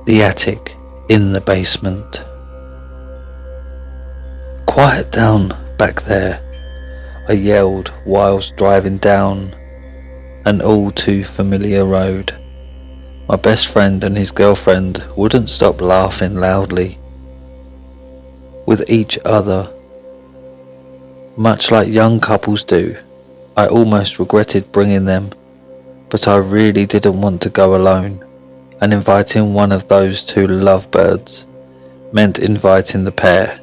The attic in the basement. "Quiet down back there," I yelled whilst driving down an all too familiar road. My best friend and his girlfriend wouldn't stop laughing loudly with each other, much like young couples do. I almost regretted bringing them, but I really didn't want to go alone, and inviting one of those two lovebirds meant inviting the pair.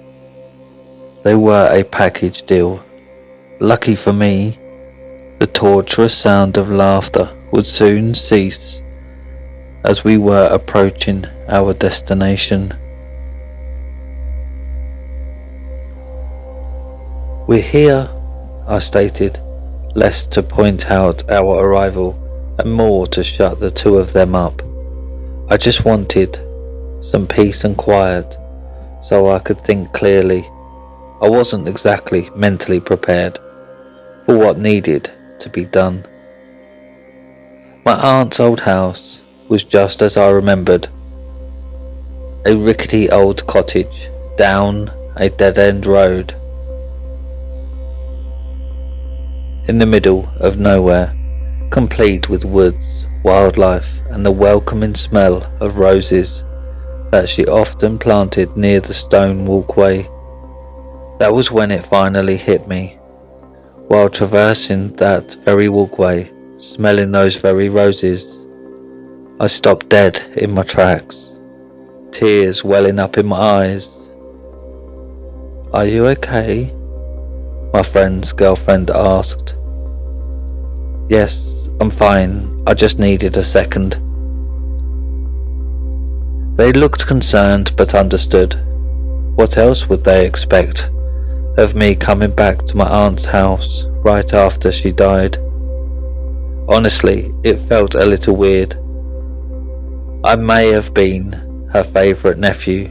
They were a package deal. Lucky for me, the torturous sound of laughter would soon cease as we were approaching our destination. "We're here," I stated, less to point out our arrival and more to shut the two of them up. I just wanted some peace and quiet so I could think clearly. I wasn't exactly mentally prepared for what needed to be done. My aunt's old house was just as I remembered. A rickety old cottage down a dead-end road in the middle of nowhere, complete with woods, wildlife and the welcoming smell of roses that she often planted near the stone walkway. That was when it finally hit me. While traversing that very walkway, smelling those very roses, I stopped dead in my tracks, tears welling up in my eyes. "Are you okay?" my friend's girlfriend asked. "Yes, I'm fine. I just needed a second." They looked concerned but understood. What else would they expect of me coming back to my aunt's house right after she died? Honestly, it felt a little weird. I may have been her favourite nephew,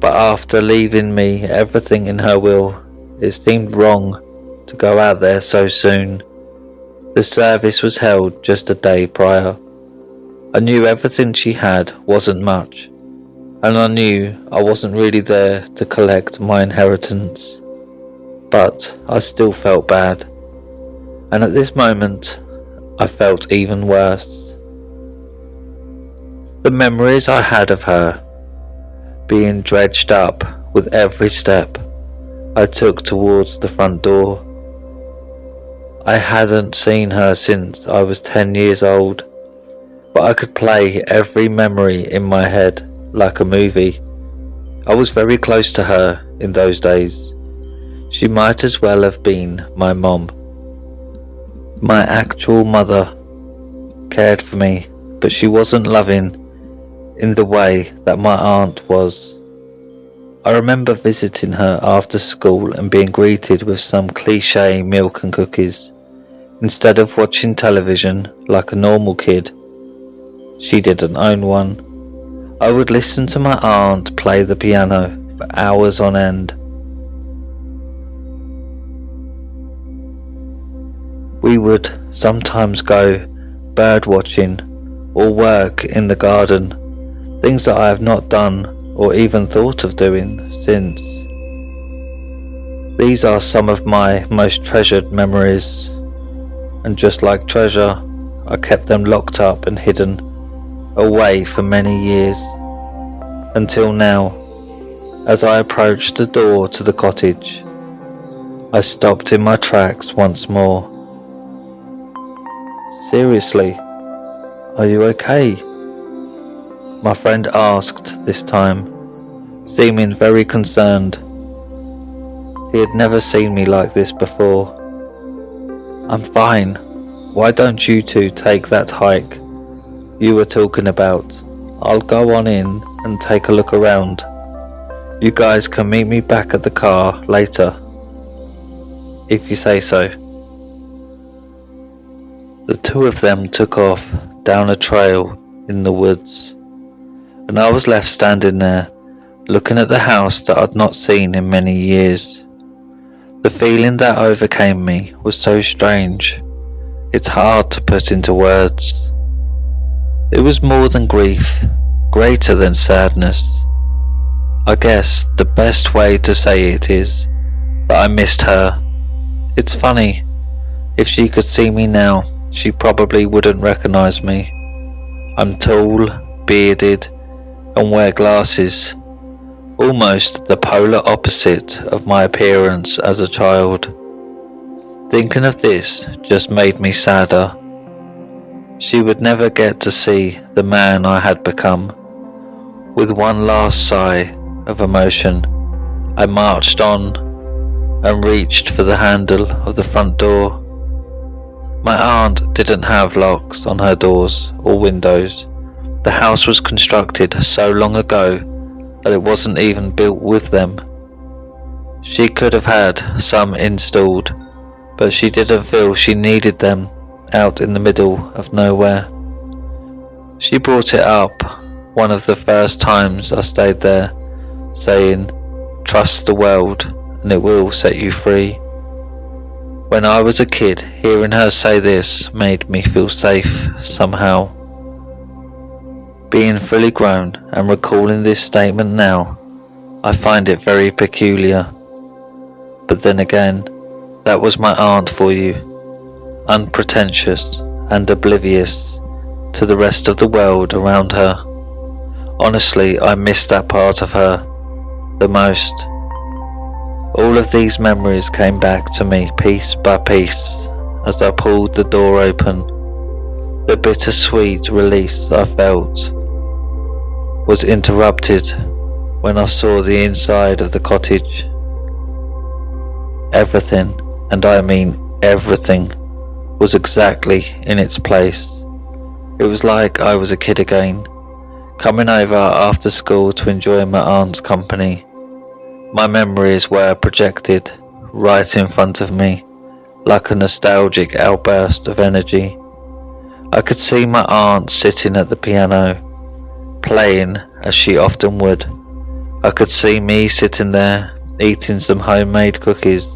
but after leaving me everything in her will, it seemed wrong to go out there so soon. The service was held just a day prior. I knew everything she had wasn't much, and I knew I wasn't really there to collect my inheritance, but I still felt bad, and at this moment I felt even worse. The memories I had of her being dredged up with every step I took towards the front door. I hadn't seen her since I was 10 years old, but I could play every memory in my head like a movie. I was very close to her in those days. She might as well have been my mom. My actual mother cared for me, but she wasn't loving in the way that my aunt was. I remember visiting her after school and being greeted with some cliché milk and cookies. Instead of watching television like a normal kid, she didn't own one, I would listen to my aunt play the piano for hours on end. We would sometimes go bird watching or work in the garden, things that I have not done or even thought of doing since. These are some of my most treasured memories, and just like treasure, I kept them locked up and hidden away for many years, until now. As I approached the door to the cottage, I stopped in my tracks once more. "Seriously, are you okay?" my friend asked this time, seeming very concerned. He had never seen me like this before. "I'm fine. Why don't you two take that hike you were talking about? I'll go on in and take a look around. You guys can meet me back at the car later, if you say so." The two of them took off down a trail in the woods, and I was left standing there, looking at the house that I'd not seen in many years. The feeling that overcame me was so strange, it's hard to put into words. It was more than grief, greater than sadness. I guess the best way to say it is that I missed her. It's funny, if she could see me now, she probably wouldn't recognize me. I'm tall, bearded, and wear glasses, almost the polar opposite of my appearance as a child. Thinking of this just made me sadder. She would never get to see the man I had become. With one last sigh of emotion, I marched on and reached for the handle of the front door. My aunt didn't have locks on her doors or windows. The house was constructed so long ago that it wasn't even built with them. She could have had some installed, but she didn't feel she needed them out in the middle of nowhere. She brought it up one of the first times I stayed there, saying, "Trust the world and it will set you free." When I was a kid, hearing her say this made me feel safe somehow. Being fully grown and recalling this statement now, I find it very peculiar. But then again, that was my aunt for you, unpretentious and oblivious to the rest of the world around her. Honestly, I miss that part of her the most. All of these memories came back to me piece by piece as I pulled the door open. The bittersweet release I felt was interrupted when I saw the inside of the cottage. Everything, and I mean everything, was exactly in its place. It was like I was a kid again, coming over after school to enjoy my aunt's company. My memories were projected right in front of me, like a nostalgic outburst of energy. I could see my aunt sitting at the piano, playing as she often would. I could see me sitting there, eating some homemade cookies,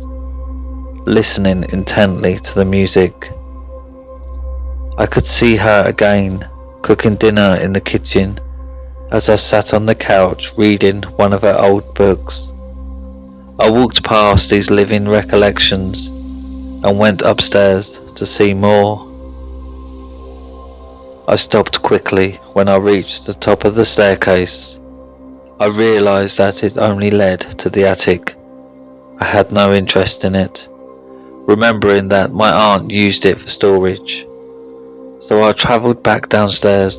listening intently to the music. I could see her again, cooking dinner in the kitchen, as I sat on the couch reading one of her old books. I walked past these living recollections and went upstairs to see more. I stopped quickly when I reached the top of the staircase. I realised that it only led to the attic. I had no interest in it, remembering that my aunt used it for storage. So I travelled back downstairs.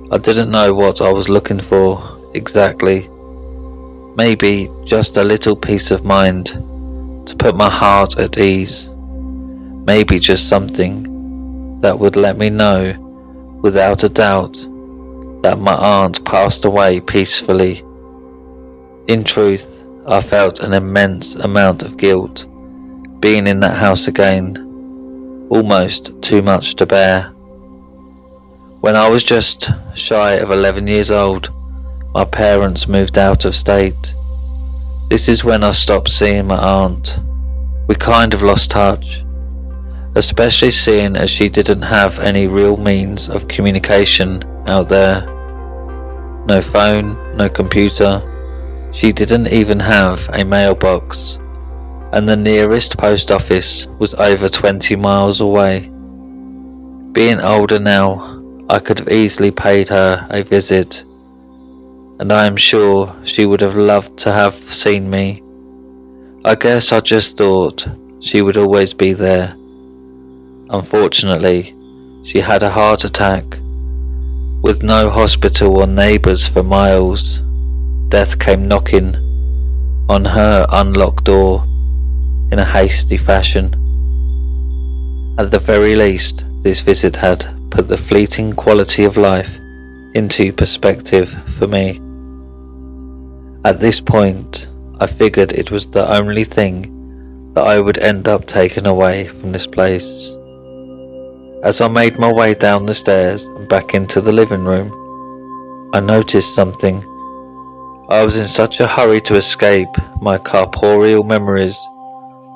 I didn't know what I was looking for exactly. Maybe just a little peace of mind to put my heart at ease. Maybe just something that would let me know without a doubt that my aunt passed away peacefully. In truth, I felt an immense amount of guilt being in that house again, almost too much to bear. When I was just shy of 11 years old, my parents moved out of state. This is when I stopped seeing my aunt. We kind of lost touch, especially seeing as she didn't have any real means of communication out there. No phone, no computer. She didn't even have a mailbox, and the nearest post office was over 20 miles away. Being older now, I could have easily paid her a visit, and I am sure she would have loved to have seen me. I guess I just thought she would always be there. Unfortunately, she had a heart attack. With no hospital or neighbours for miles, death came knocking on her unlocked door in a hasty fashion. At the very least, this visit had put the fleeting quality of life into perspective for me. At this point, I figured it was the only thing that I would end up taking away from this place. As I made my way down the stairs and back into the living room, I noticed something. I was in such a hurry to escape my corporeal memories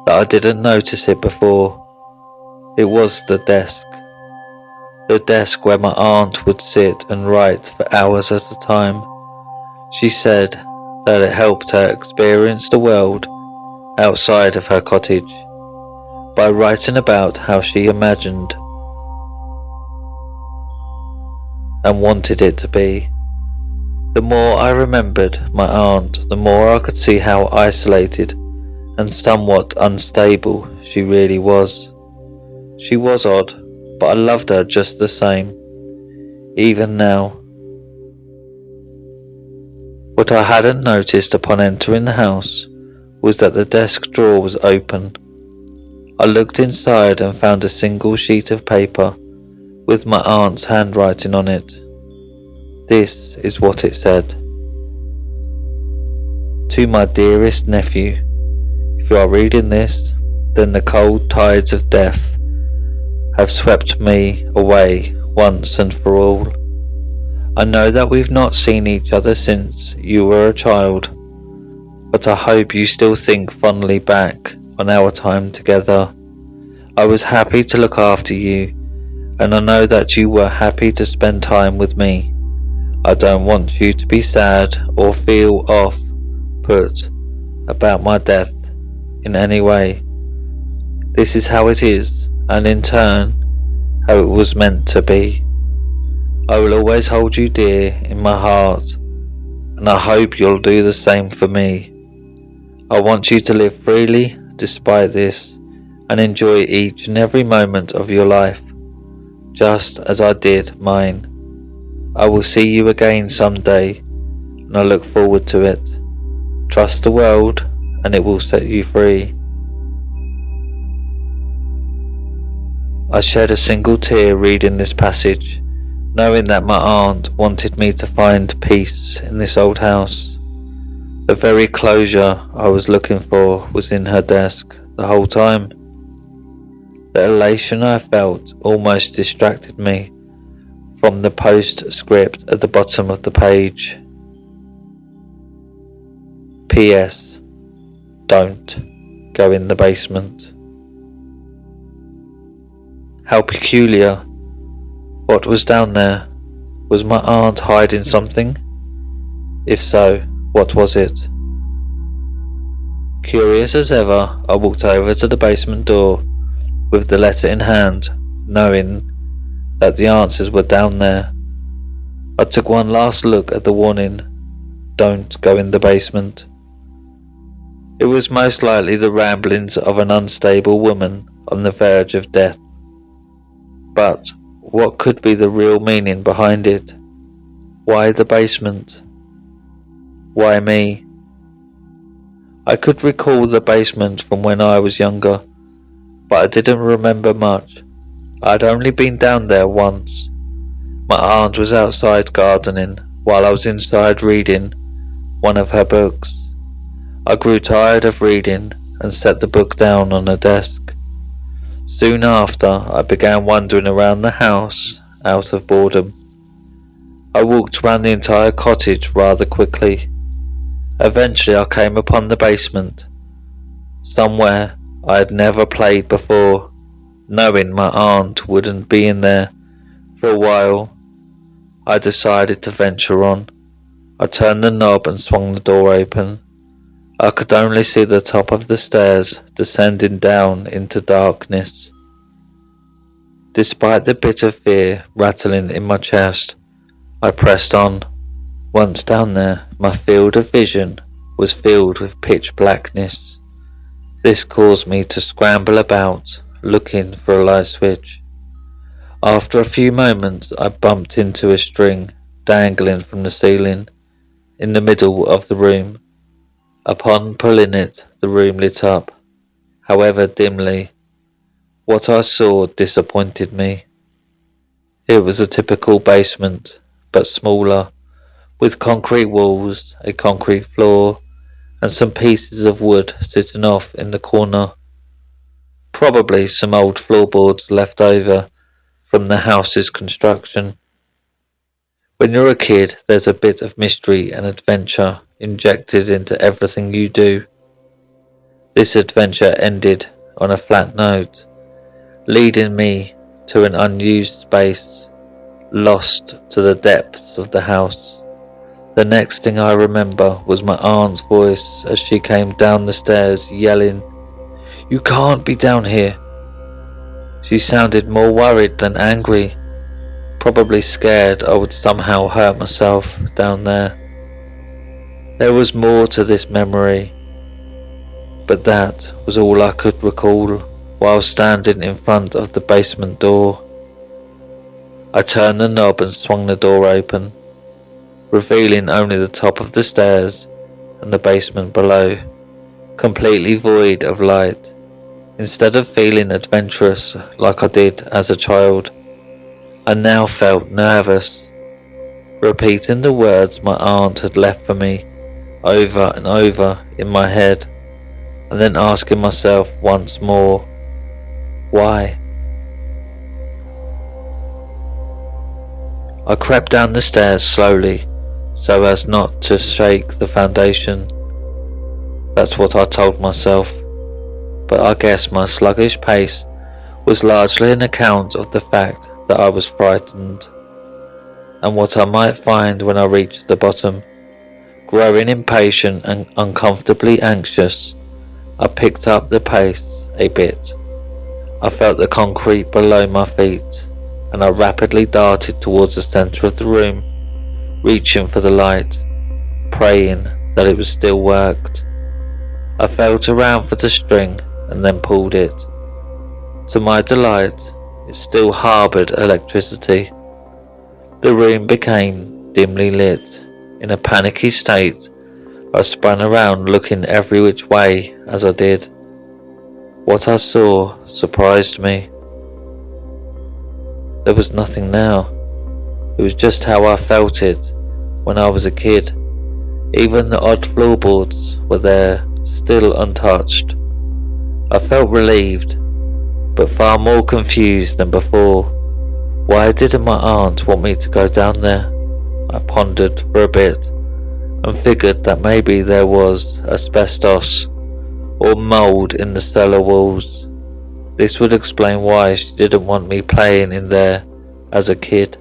that I didn't notice it before. It was the desk. the desk where my aunt would sit and write for hours at a time. She said that it helped her experience the world outside of her cottage by writing about how she imagined and wanted it to be. The more I remembered my aunt, the more I could see how isolated and somewhat unstable she really was. She was odd, but I loved her just the same, even now. What I hadn't noticed upon entering the house was that the desk drawer was open. I looked inside and found a single sheet of paper with my aunt's handwriting on it. This is what it said. To my dearest nephew, if you are reading this, then the cold tides of death have swept me away once and for all. I know that we've not seen each other since you were a child, but I hope you still think fondly back on our time together. I was happy to look after you, and I know that you were happy to spend time with me. I don't want you to be sad or feel off-put about my death in any way. This is how it is, and in turn, how it was meant to be. I will always hold you dear in my heart, and I hope you'll do the same for me. I want you to live freely despite this, and enjoy each and every moment of your life, just as I did mine. I will see you again someday, and I look forward to it. Trust the world, and it will set you free. I shed a single tear reading this passage, knowing that my aunt wanted me to find peace in this old house. The very closure I was looking for was in her desk the whole time. The elation I felt almost distracted me from the postscript at the bottom of the page. P.S. Don't go in the basement. How peculiar. What was down there? Was my aunt hiding something? If so, what was it? Curious as ever, I walked over to the basement door with the letter in hand, knowing that the answers were down there. I took one last look at the warning, "Don't go in the basement." It was most likely the ramblings of an unstable woman on the verge of death. But what could be the real meaning behind it? Why the basement? Why me? I could recall the basement from when I was younger, but I didn't remember much. I'd only been down there once. My aunt was outside gardening while I was inside reading one of her books. I grew tired of reading and set the book down on a desk. Soon after, I began wandering around the house out of boredom. I walked around the entire cottage rather quickly. Eventually I came upon the basement, somewhere I had never played before. Knowing my aunt wouldn't be in there for a while, I decided to venture on. I turned the knob and swung the door open. I could only see the top of the stairs descending down into darkness. Despite the bit of fear rattling in my chest, I pressed on. Once down there, my field of vision was filled with pitch blackness. This caused me to scramble about, looking for a light switch. After a few moments, I bumped into a string dangling from the ceiling in the middle of the room. Upon pulling it, the room lit up, however dimly. What I saw disappointed me. It was a typical basement, but smaller, with concrete walls, a concrete floor, and some pieces of wood sitting off in the corner. Probably some old floorboards left over from the house's construction. When you're a kid, there's a bit of mystery and adventure injected into everything you do. This adventure ended on a flat note, leading me to an unused space, lost to the depths of the house. The next thing I remember was my aunt's voice as she came down the stairs yelling, "You can't be down here." She sounded more worried than angry, probably scared I would somehow hurt myself down there. There was more to this memory, but that was all I could recall while standing in front of the basement door. I turned the knob and swung the door open, revealing only the top of the stairs and the basement below, completely void of light. Instead of feeling adventurous like I did as a child, I now felt nervous, repeating the words my aunt had left for me over and over in my head, and then asking myself once more, why? I crept down the stairs slowly, so as not to shake the foundation. That's what I told myself, but I guess my sluggish pace was largely an account of the fact that I was frightened, and what I might find when I reached the bottom. Growing impatient and uncomfortably anxious, I picked up the pace a bit. I felt the concrete below my feet, and I rapidly darted towards the centre of the room, reaching for the light, praying that it still worked. I felt around for the string and then pulled it. To my delight, it still harboured electricity. The room became dimly lit. In a panicky state, I spun around looking every which way as I did. What I saw surprised me. There was nothing now. It was just how I felt it when I was a kid. Even the odd floorboards were there, still untouched. I felt relieved, but far more confused than before. Why didn't my aunt want me to go down there? I pondered for a bit, and figured that maybe there was asbestos or mould in the cellar walls. This would explain why she didn't want me playing in there as a kid,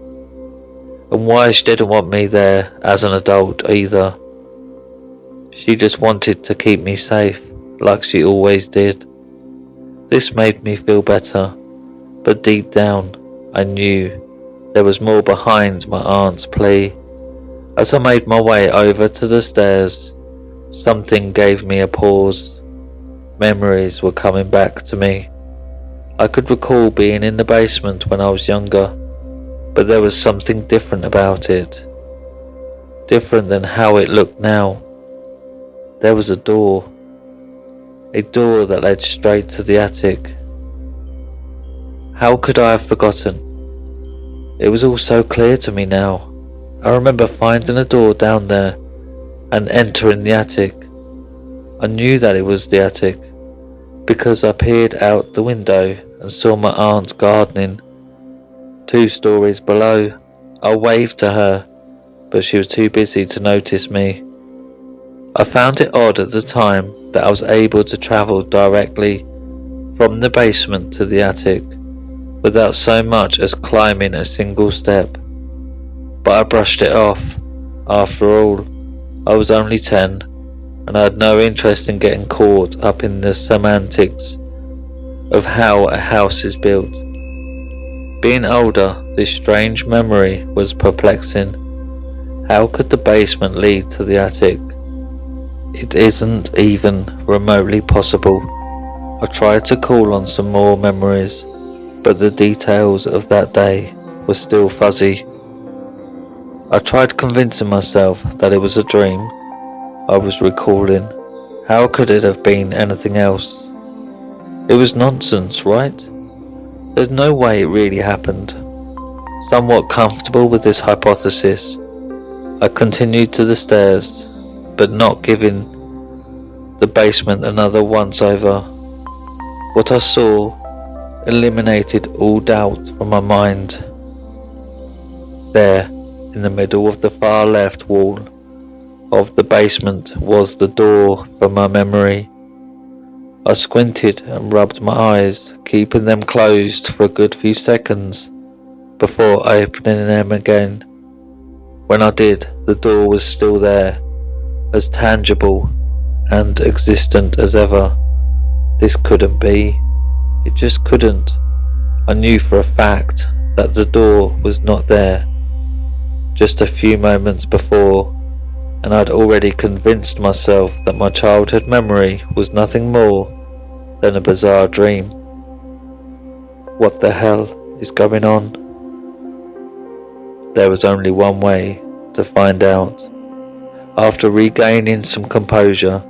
and why she didn't want me there as an adult either. She just wanted to keep me safe, like she always did. This made me feel better, but deep down I knew there was more behind my aunt's plea. As I made my way over to the stairs, something gave me a pause. Memories were coming back to me. I could recall being in the basement when I was younger, but there was something different about it. Different than how it looked now. There was a door that led straight to the attic. How could I have forgotten? It was all so clear to me now. I remember finding a door down there and entering the attic. I knew that it was the attic because I peered out the window and saw my aunt gardening 2 stories below. I waved to her, but she was too busy to notice me. I found it odd at the time that I was able to travel directly from the basement to the attic without so much as climbing a single step. But I brushed it off. After all, I was only 10, and I had no interest in getting caught up in the semantics of how a house is built. Being older, this strange memory was perplexing. How could the basement lead to the attic? It isn't even remotely possible. I tried to call on some more memories, but the details of that day were still fuzzy. I tried convincing myself that it was a dream I was recalling. How could it have been anything else? It was nonsense, right? There's no way it really happened. Somewhat comfortable with this hypothesis, I continued to the stairs, but not giving the basement another once over. What I saw eliminated all doubt from my mind. There, in the middle of the far left wall of the basement, was the door from my memory. I squinted and rubbed my eyes, keeping them closed for a good few seconds before opening them again. When I did, the door was still there, as tangible and existent as ever. This couldn't be. It just couldn't. I knew for a fact that the door was not there just a few moments before, and I'd already convinced myself that my childhood memory was nothing more than a bizarre dream. What the hell is going on? There was only one way to find out. After regaining some composure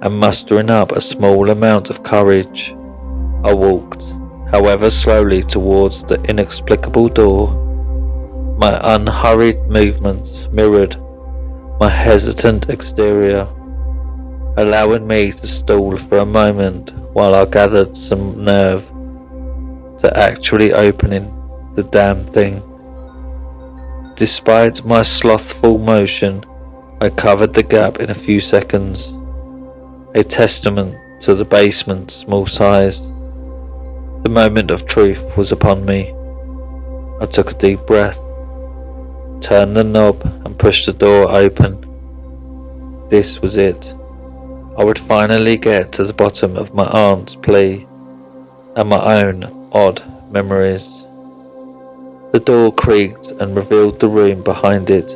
and mustering up a small amount of courage, I walked, however slowly, towards the inexplicable door. My unhurried movements mirrored my hesitant exterior, allowing me to stall for a moment while I gathered some nerve to actually opening the damn thing. Despite my slothful motion, I covered the gap in a few seconds, a testament to the basement's small size. The moment of truth was upon me. I took a deep breath, turned the knob and pushed the door open. This was it. I would finally get to the bottom of my aunt's plea and my own odd memories. The door creaked and revealed the room behind it.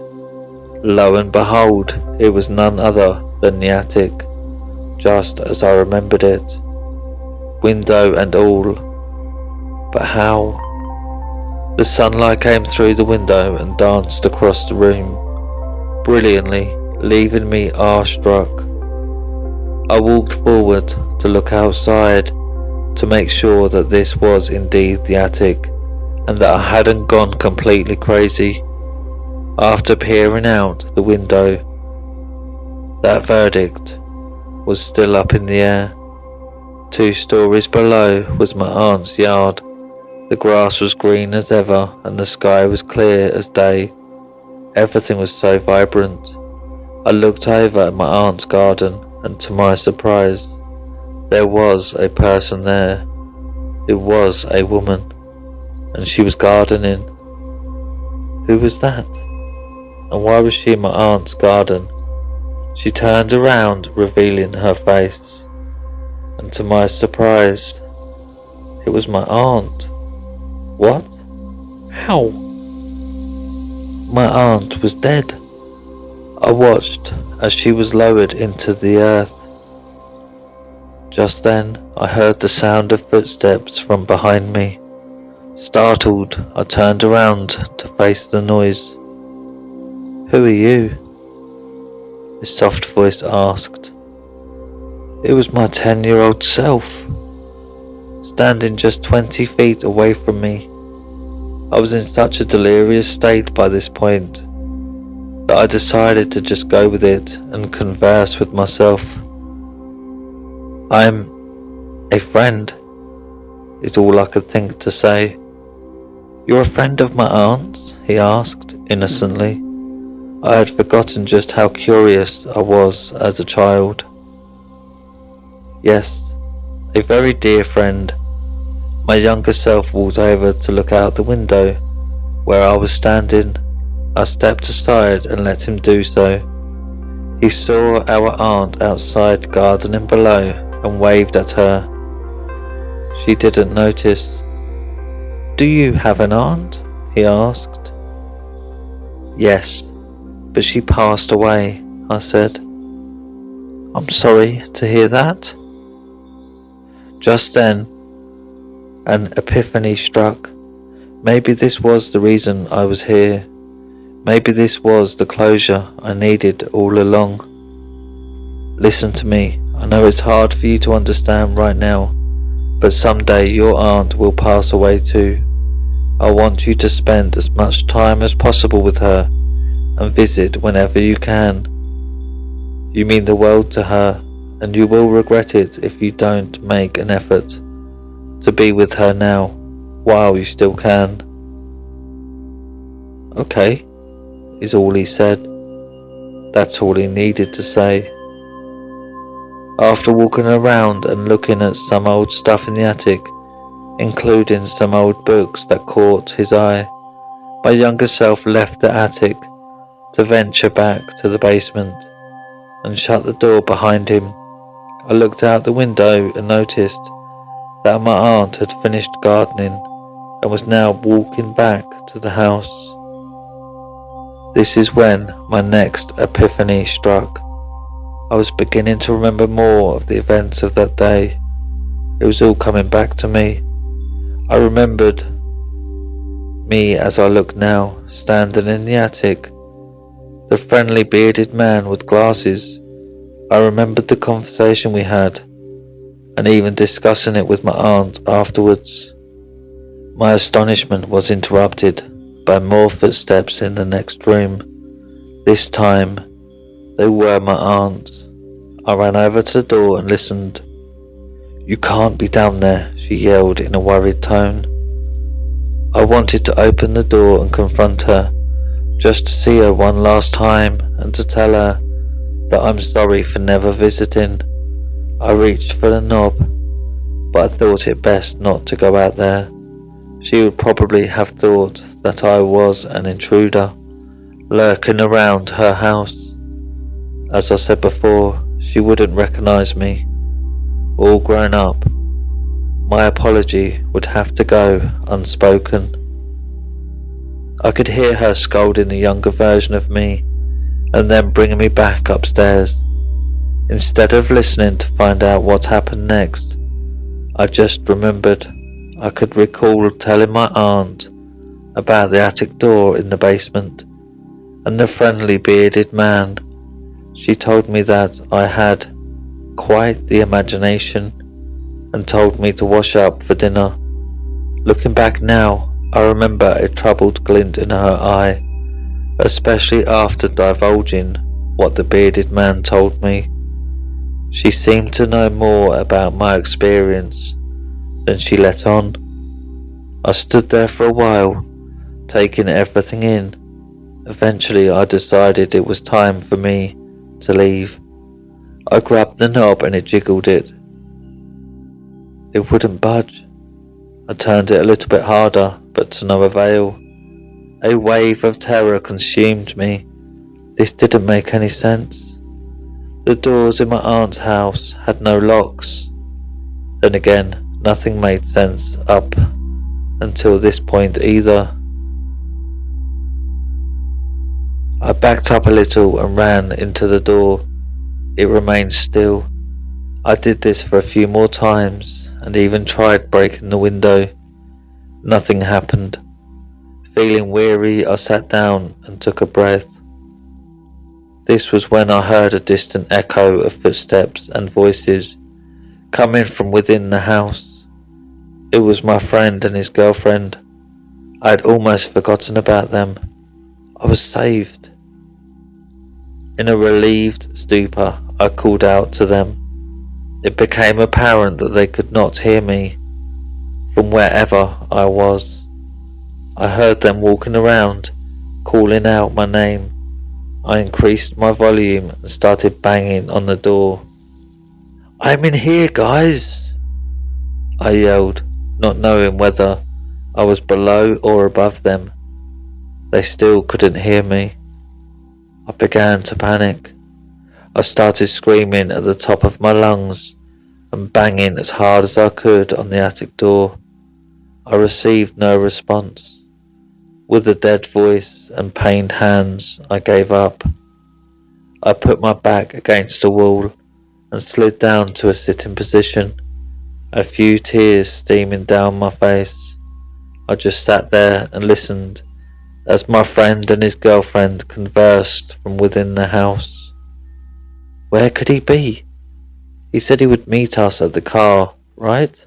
Lo and behold, it was none other than the attic, just as I remembered it, window and all. But how? The sunlight came through the window and danced across the room, brilliantly, leaving me awestruck. I walked forward to look outside to make sure that this was indeed the attic and that I hadn't gone completely crazy. After peering out the window, that verdict was still up in the air. 2 stories below was my aunt's yard. The grass was green as ever and the sky was clear as day. Everything was so vibrant. I looked over at my aunt's garden and to my surprise, there was a person there. It was a woman, and she was gardening. Who was that? And why was she in my aunt's garden? She turned around, revealing her face, and to my surprise, it was my aunt. What? How? My aunt was dead. I watched as she was lowered into the earth. Just then, I heard the sound of footsteps from behind me. Startled, I turned around to face the noise. "Who are you?" a soft voice asked. It was my 10-year-old self, standing just 20 feet away from me. I was in such a delirious state by this point that I decided to just go with it and converse with myself. "I'm a friend," is all I could think to say. "You're a friend of my aunt's?" he asked innocently. I had forgotten just how curious I was as a child. "Yes, a very dear friend." My younger self walked over to look out the window where I was standing. I stepped aside and let him do so. He saw our aunt outside gardening below and waved at her. She didn't notice. "Do you have an aunt?" he asked. "Yes, but she passed away," I said. "I'm sorry to hear that." Just then, an epiphany struck. Maybe this was the reason I was here. Maybe this was the closure I needed all along. Listen to me. I know it's hard for you to understand right now, but someday your aunt will pass away too. I want you to spend as much time as possible with her and visit whenever you can. You mean the world to her, and you will regret it if you don't make an effort to be with her now, while you still can. "Okay," is all he said. That's all he needed to say. After walking around and looking at some old stuff in the attic, including some old books that caught his eye, my younger self left the attic to venture back to the basement and shut the door behind him. I looked out the window and noticed that my aunt had finished gardening and was now walking back to the house. This is when my next epiphany struck. I was beginning to remember more of the events of that day. It was all coming back to me. I remembered me as I look now, standing in the attic, the friendly bearded man with glasses. I remembered the conversation we had, and even discussing it with my aunt afterwards. My astonishment was interrupted by more footsteps in the next room. This time, they were my aunt's. I ran over to the door and listened. "You can't be down there," she yelled in a worried tone. I wanted to open the door and confront her, just to see her one last time and to tell her that I'm sorry for never visiting. I reached for the knob, but I thought it best not to go out there. She would probably have thought that I was an intruder, lurking around her house. As I said before, she wouldn't recognize me. All grown up, my apology would have to go unspoken. I could hear her scolding the younger version of me and then bringing me back upstairs. Instead of listening to find out what happened next, I just remembered I could recall telling my aunt about the attic door in the basement and the friendly bearded man. She told me that I had quite the imagination and told me to wash up for dinner. Looking back now, I remember a troubled glint in her eye, especially after divulging what the bearded man told me. She seemed to know more about my experience than she let on. I stood there for a while, taking everything in. Eventually I decided it was time for me to leave. I grabbed the knob and it jiggled it. It wouldn't budge. I turned it a little bit harder, but to no avail. A wave of terror consumed me. This didn't make any sense. The doors in my aunt's house had no locks. Then again, nothing made sense up until this point either. I backed up a little and ran into the door. It remained still. I did this for a few more times and even tried breaking the window. Nothing happened. Feeling weary, I sat down and took a breath. This was when I heard a distant echo of footsteps and voices coming from within the house. It was my friend and his girlfriend. I had almost forgotten about them. I was saved. In a relieved stupor, I called out to them. It became apparent that they could not hear me from wherever I was. I heard them walking around, calling out my name. I increased my volume and started banging on the door. "I'm in here, guys!" I yelled, not knowing whether I was below or above them. They still couldn't hear me. I began to panic. I started screaming at the top of my lungs and banging as hard as I could on the attic door. I received no response. With a dead voice and pained hands, I gave up. I put my back against the wall and slid down to a sitting position, a few tears steaming down my face. I just sat there and listened as my friend and his girlfriend conversed from within the house. Where could he be? He said he would meet us at the car, right?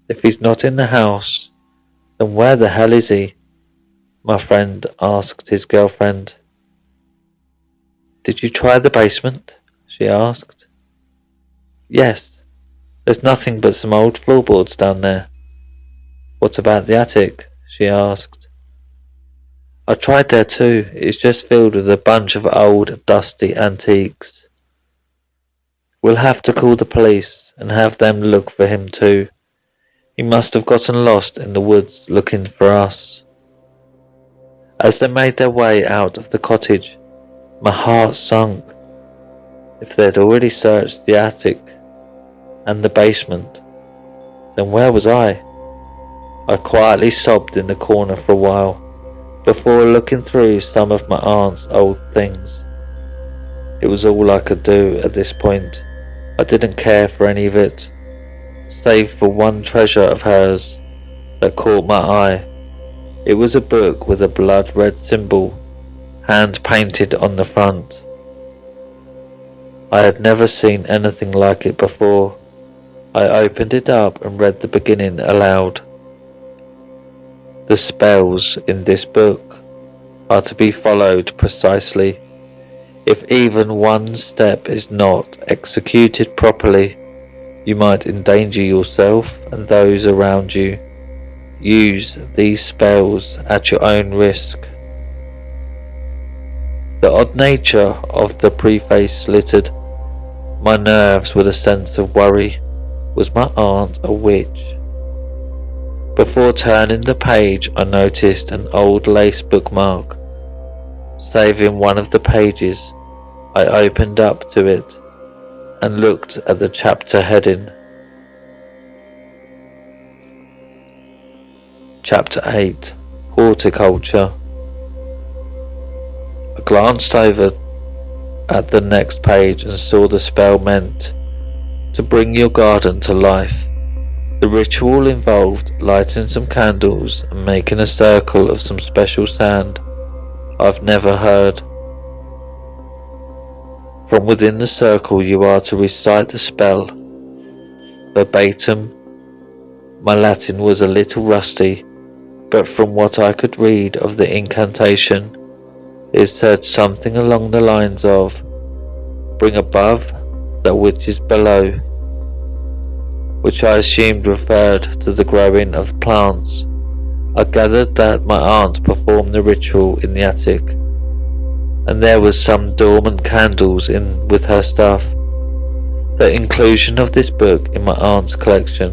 If he's not in the house, then where the hell is he? My friend asked his girlfriend. Did you try the basement? She asked. Yes, there's nothing but some old floorboards down there. What about the attic? She asked. I tried there too. It's just filled with a bunch of old, dusty antiques. We'll have to call the police and have them look for him too. He must have gotten lost in the woods looking for us." As they made their way out of the cottage, my heart sunk. If they'd already searched the attic and the basement, then where was I? I quietly sobbed in the corner for a while before looking through some of my aunt's old things. It was all I could do at this point. I didn't care for any of it, save for one treasure of hers that caught my eye. It was a book with a blood-red symbol hand-painted on the front. I had never seen anything like it before. I opened it up and read the beginning aloud. "The spells in this book are to be followed precisely. If even one step is not executed properly, you might endanger yourself and those around you. Use these spells at your own risk." The odd nature of the preface littered my nerves with a sense of worry. Was my aunt a witch? Before turning the page, I noticed an old lace bookmark. Saving one of the pages, I opened up to it and looked at the chapter heading. Chapter 8, Horticulture. I glanced over at the next page and saw the spell meant to bring your garden to life. The ritual involved lighting some candles and making a circle of some special sand I've never heard. From within the circle you are to recite the spell verbatim. My Latin was a little rusty, but from what I could read of the incantation, it said something along the lines of, "Bring above that which is below," which I assumed referred to the growing of plants. I gathered that my aunt performed the ritual in the attic, and there was some dormant candles in with her stuff. The inclusion of this book in my aunt's collection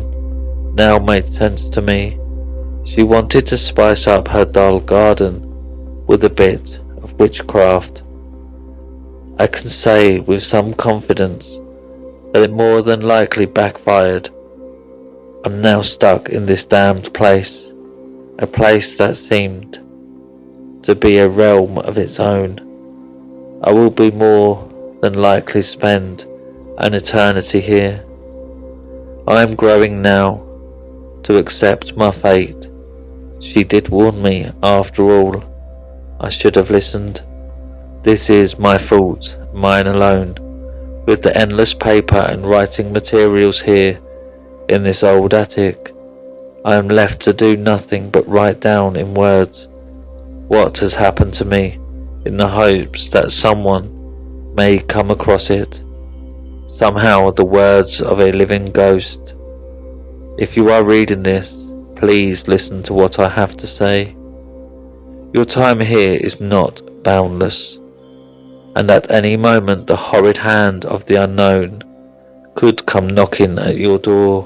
now made sense to me. She wanted to spice up her dull garden with a bit of witchcraft. I can say with some confidence that it more than likely backfired. I'm now stuck in this damned place, a place that seemed to be a realm of its own. I will be more than likely spend an eternity here. I am growing now to accept my fate. She did warn me, after all. I should have listened. This is my fault, mine alone, with the endless paper and writing materials here in this old attic. I am left to do nothing but write down in words what has happened to me, in the hopes that someone may come across it. Somehow the words of a living ghost. If you are reading this, please listen to what I have to say. Your time here is not boundless, and at any moment the horrid hand of the unknown could come knocking at your door,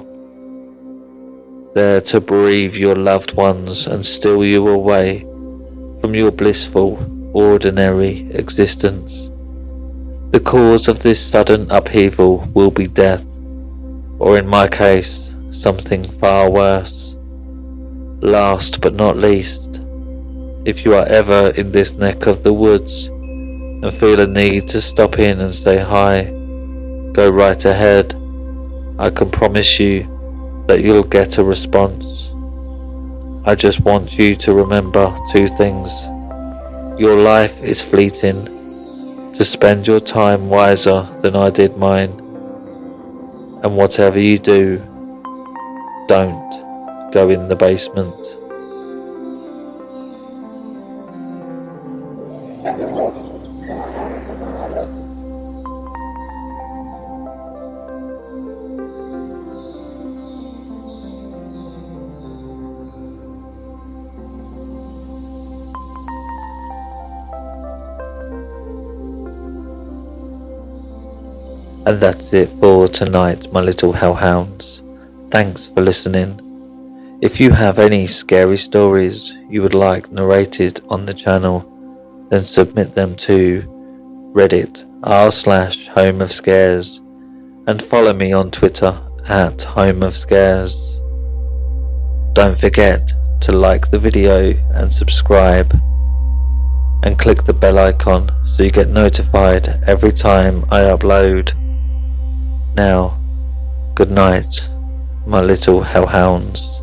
there to bereave your loved ones and steal you away from your blissful, ordinary existence. The cause of this sudden upheaval will be death, or in my case, something far worse. Last but not least, if you are ever in this neck of the woods and feel a need to stop in and say hi, go right ahead. I can promise you that you'll get a response. I just want you to remember two things. Your life is fleeting. To spend your time wiser than I did mine. And whatever you do, don't go in the basement. And that's it for tonight, my little hellhounds. Thanks for listening. If you have any scary stories you would like narrated on the channel, then submit them to Reddit r/homeofscares and follow me on Twitter at homeofscares. Don't forget to like the video and subscribe, and click the bell icon so you get notified every time I upload. Now, good night, my little hellhounds.